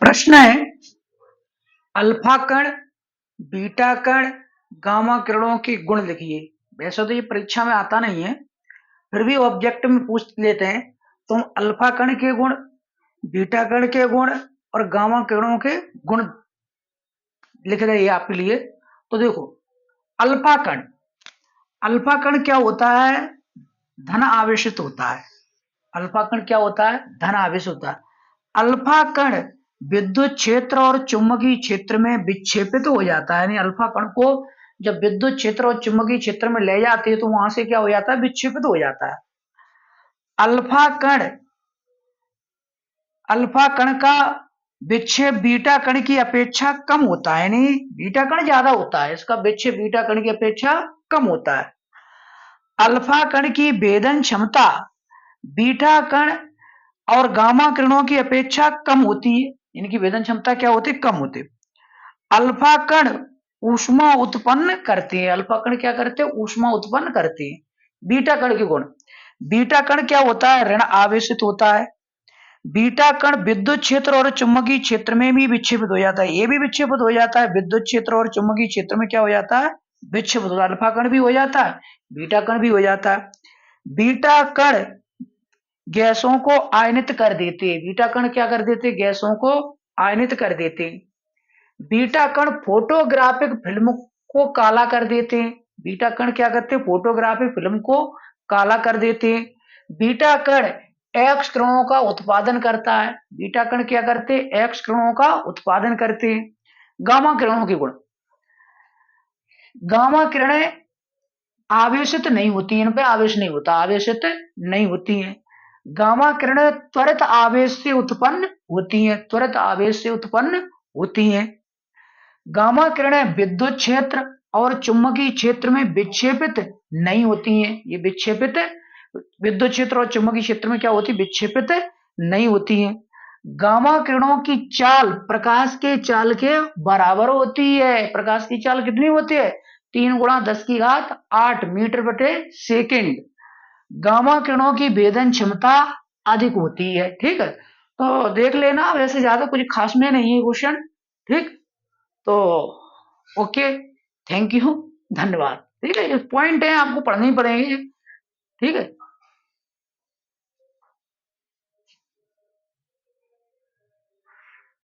प्रश्न है अल्फा कण, बीटा कण, गामा किरणों के गुण लिखिए। वैसे तो ये परीक्षा में आता नहीं है, फिर भी ऑब्जेक्ट में पूछ लेते हैं। तुम अल्फा कण के गुण, बीटा कण के गुण और गामा किरणों के गुण लिख रहे हैं आपके लिए। तो देखो, अल्फा कण, अल्फा कण क्या होता है? धन आवेशित होता है। अल्फा कण क्या होता है? धन आवेश होता है। अल्फा कण विद्युत क्षेत्र और चुंबकीय क्षेत्र में विक्षेपित हो जाता है। यानी अल्फा कण को जब विद्युत क्षेत्र और चुंबकीय क्षेत्र में ले जाते हैं तो वहां से क्या हो जाता है? विक्षेपित हो जाता है। अल्फा कण, अल्फा कण का विक्षेप बीटा कण की अपेक्षा कम होता है। यानी बीटा कण ज्यादा होता है, इसका विक्षेप बीटा कण की अपेक्षा कम होता है। अल्फा कण की भेदन क्षमता बीटा कण और गामा किरणों की अपेक्षा कम होती है। इनकी भेदन क्षमता क्या होती है? कम होती है। अल्फा कण ऊष्मा उत्पन्न करते हैं। अल्फा कण क्या करते हैं? ऊष्मा उत्पन्न करते हैं। बीटा कण के गुण, बीटा कण क्या होता है? ऋण आवेशित होता है। बीटा कण विद्युत क्षेत्र और चुंबकीय क्षेत्र में भी विक्षेपित हो जाता है। ये भी विक्षेपित हो जाता है, विद्युत क्षेत्र और चुंबकीय क्षेत्र में क्या हो जाता है? विक्षेपित होता है। अल्फा कण भी हो जाता है, बीटा कण भी हो जाता है। बीटा कण गैसों को आयनित कर देते हैं। बीटा कण क्या कर देते? गैसों को आयनित कर देते हैं। बीटा कण फोटोग्राफिक फिल्म को काला कर देते हैं। बीटा कण क्या करते हैं? फोटोग्राफिक फिल्म को काला कर देते हैं। बीटा कण एक्स किरणों का उत्पादन करता है। बीटा कण क्या करते हैं? एक्स किरणों का उत्पादन करते हैं। गामा किरणों के गुण, गामा किरणें आवेशित नहीं होती, इन पे आवेश नहीं होता, आवेशित नहीं होती हैं। गामा किरणें त्वरित आवेश से उत्पन्न होती हैं, त्वरित आवेश से उत्पन्न होती हैं। गामा किरणें विद्युत क्षेत्र और चुंबकीय क्षेत्र में विक्षेपित नहीं होती हैं। ये विक्षेपित, विद्युत क्षेत्र और चुंबकीय क्षेत्र में क्या होती? विक्षेपित नहीं होती हैं। गामा किरणों की चाल प्रकाश के चाल के बराबर होती है। प्रकाश की चाल कितनी होती है? 3 × 10⁸ मीटर बटे सेकेंड। गामा किरणों की भेदन क्षमता अधिक होती है। ठीक है, तो देख लेना, वैसे ज्यादा कुछ खास में नहीं है क्वेश्चन। ठीक, तो ओके, थैंक यू, धन्यवाद। ठीक है, ये पॉइंट है, आपको पढ़ने ही पड़ेंगे। ठीक है।